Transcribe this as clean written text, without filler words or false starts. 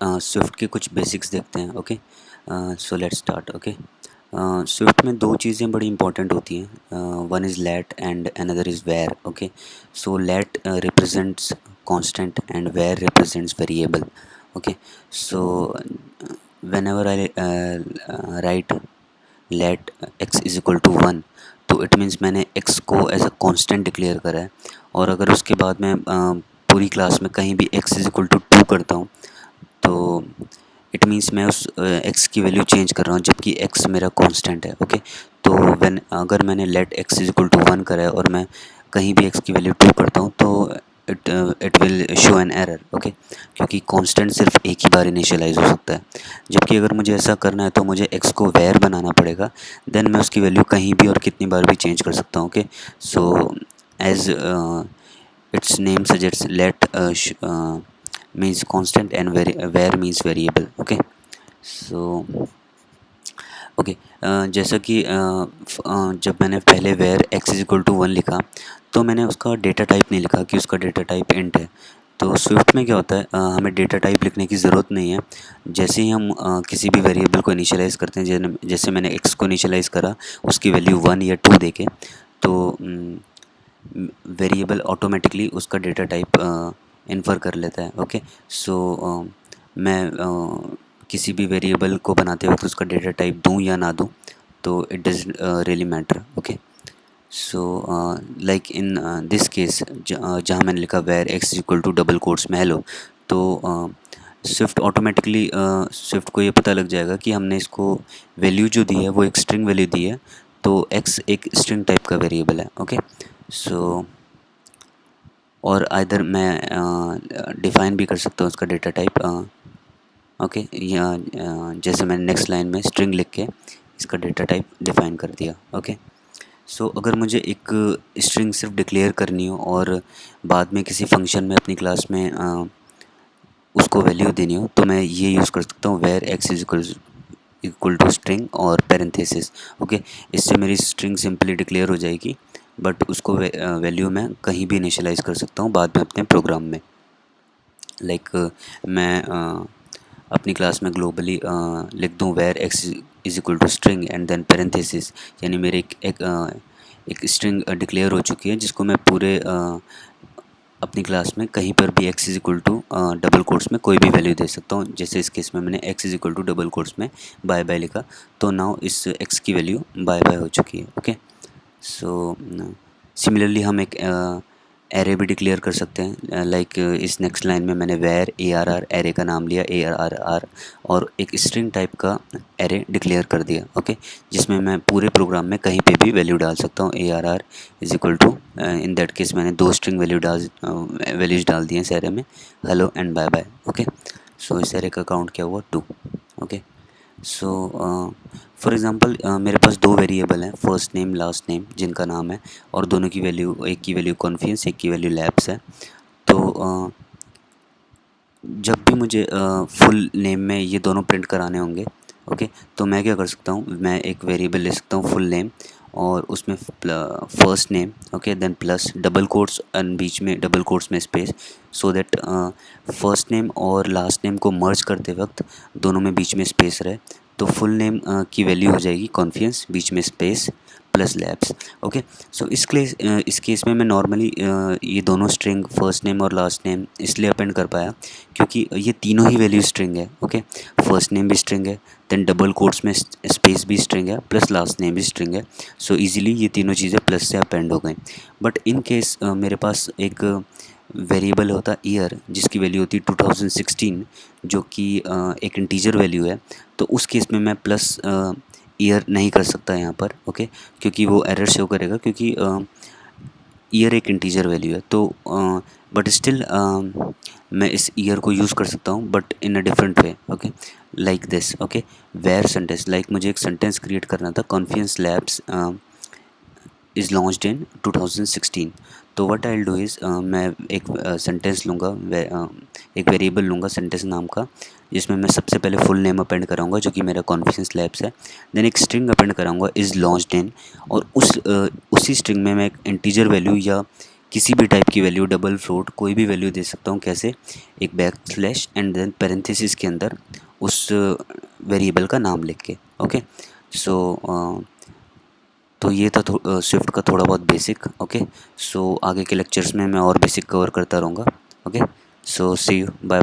Swift के कुछ basics देखते हैं. Okay, so let's start. Okay, Swift में दो चीज़ें बड़ी इंपॉर्टेंट होती हैं. One is let and another is var. Okay, so let represents constant and var represents variable. Okay, so whenever I write let x is equal to 1, तो it means मैंने x को as a constant declare करा है. और अगर उसके बाद मैं पूरी क्लास में कहीं भी x इज इक्वल टू 2 करता हूँ, तो इट मीन्स मैं उस x की वैल्यू चेंज कर रहा हूँ, जबकि x मेरा कांस्टेंट है. ओके, तो अगर मैंने let x is equal to 1 करा है और मैं कहीं भी x की वैल्यू 2 करता हूँ, तो it will show an error. Okay, क्योंकि कांस्टेंट सिर्फ एक ही बार इनिशियलाइज हो सकता है. जबकि अगर मुझे ऐसा करना है तो मुझे x को वेयर बनाना पड़ेगा, देन मैं उसकी वैल्यू कहीं भी और कितनी बार भी चेंज कर सकता हूँ. Okay, so as its name suggests let means constant and where means variable. Okay, so okay, जैसा कि जब मैंने पहले var x is equal to 1 लिखा, तो मैंने उसका डेटा टाइप नहीं लिखा कि उसका डेटा टाइप इंट है. तो स्विफ्ट में क्या होता है, हमें डेटा टाइप लिखने की ज़रूरत नहीं है. जैसे ही हम किसी भी वेरिएबल को इनिशियलाइज़ करते हैं, जैसे मैंने x को इनिशियलाइज़ करा उसकी वैल्यू 1 या 2 देके, तो वेरिएबल ऑटोमेटिकली उसका डेटा टाइप इन्फर कर लेता है. ओके, सो मैं किसी भी वेरिएबल को बनाते वक्त उसका डेटा टाइप दूं या ना दूं, तो it does really matter. Okay, so like in this case जहाँ मैंने लिखा var x is equal to double quotes में हेलो, तो स्विफ्ट ऑटोमेटिकली स्विफ्ट को ये पता लग जाएगा कि हमने इसको वैल्यू जो दी है वो एक स्ट्रिंग वैल्यू दी है, तो x एक स्ट्रिंग टाइप का वेरिएबल है. ओके, सो और आइदर मैं डिफ़ाइन भी कर सकता हूँ उसका डेटा टाइप. ओके, या जैसे मैंने नेक्स्ट लाइन में स्ट्रिंग लिख के इसका डेटा टाइप डिफ़ाइन कर दिया. ओके, सो अगर मुझे एक स्ट्रिंग सिर्फ डिक्लेयर करनी हो और बाद में किसी फंक्शन में अपनी क्लास में उसको वैल्यू देनी हो, तो मैं ये यूज़ कर सकता हूँ var x is equal to string और पैरेंथेसिस. ओके, इससे मेरी स्ट्रिंग सिंपली डिक्लेयर हो जाएगी, बट उसको वैल्यू मैं कहीं भी इनिशियलाइज़ कर सकता हूँ बाद में अपने प्रोग्राम में. लाइक मैं अपनी क्लास में ग्लोबली लिख दूँ var x is equal to string and then parenthesis, यानी मेरे एक स्ट्रिंग डिक्लेयर हो चुकी है जिसको मैं पूरे अपनी क्लास में कहीं पर भी x is equal to double quotes में कोई भी वैल्यू दे सकता हूँ. जैसे इस केस में मैंने x is equal to double quotes में बाय बाय लिखा, तो नाउ इस x की वैल्यू बाय बाय हो चुकी है. ओके, सो सिमिलरली हम एक एरे भी डिक्लेयर कर सकते हैं. लाइक इस नेक्स्ट लाइन में मैंने वेयर ARR एरे का नाम लिया ARR और एक स्ट्रिंग टाइप का एरे डिक्लेयर कर दिया. ओके, जिसमें मैं पूरे प्रोग्राम में कहीं पे भी वैल्यू डाल सकता हूँ. ARR is equal to, in that case मैंने दो स्ट्रिंग वैल्यूज डाल दिए इस एरे में, hello and bye bye. Okay, so इस एरे का काउंट क्या हुआ 2. ओके, सो फॉर एग्ज़ाम्पल मेरे पास दो वेरिएबल हैं, फर्स्ट नेम लास्ट नेम, जिनका नाम है, और दोनों की वैल्यू, एक की वैल्यू कॉन्फिडेंस, एक की वैल्यू लैब्स है. तो जब भी मुझे फुल नेम में ये दोनों प्रिंट कराने होंगे, ओके, तो मैं क्या कर सकता हूँ, मैं एक वेरिएबल ले सकता हूँ फुल नेम, और उसमें first name, okay, then plus double quotes and बीच में डबल कोट्स में space, so that first name और लास्ट नेम को मर्ज करते वक्त दोनों में बीच में स्पेस रहे. तो फुल नेम की वैल्यू हो जाएगी कॉन्फिडेंस, बीच में space, plus labs. Okay, so इस केस में मैं नॉर्मली ये दोनों स्ट्रिंग फर्स्ट नेम और लास्ट नेम इसलिए अपेंड कर पाया क्योंकि ये तीनों ही वैल्यू स्ट्रिंग है. ओके, फर्स्ट नेम भी स्ट्रिंग है, देन डबल कोट्स में स्पेस भी स्ट्रिंग है, प्लस लास्ट नेम भी स्ट्रिंग है. सो इजीली ये तीनों चीज़ें प्लस से अपेंड हो गई. बट इन केस मेरे पास एक वेरिएबल होता ईयर जिसकी वैल्यू होती 2016, जो कि एक इंटीजर वैल्यू है, तो उस केस में मैं प्लस ईयर नहीं कर सकता यहाँ पर. ओके, क्योंकि वो एरर शो करेगा, क्योंकि ईयर एक इंटीजर वैल्यू है. तो बट स्टिल मैं इस ईयर को यूज़ कर सकता हूँ, but in a different way. Okay, like this. Okay, var sentence, like मुझे एक सेंटेंस क्रिएट करना था, confidence labs is launched in 2016. तो what I will do is, मैं एक सेंटेंस लूँगा, एक वेरिएबल लूँगा सेंटेंस नाम का, जिसमें मैं सबसे पहले फुल नेम अपेंड कराऊंगा जो कि मेरा कॉन्फिडेंस लैब्स है. देन एक स्ट्रिंग अपेंड कराऊंगा इज़ लॉन्च्ड इन, और उसी स्ट्रिंग में मैं एक इंटीजर वैल्यू या किसी भी टाइप की वैल्यू, डबल, फ्लोट, कोई भी वैल्यू दे सकता हूँ। कैसे? एक back slash and then parenthesis के अंदर उस वेरिएबल का नाम लिख के। ओके, सो तो ये था स्विफ्ट का थोड़ा बहुत बेसिक। ओके, सो आगे के लेक्चर्स में मैं और बेसिक कवर करता रहूँगा। Okay, so see you, bye.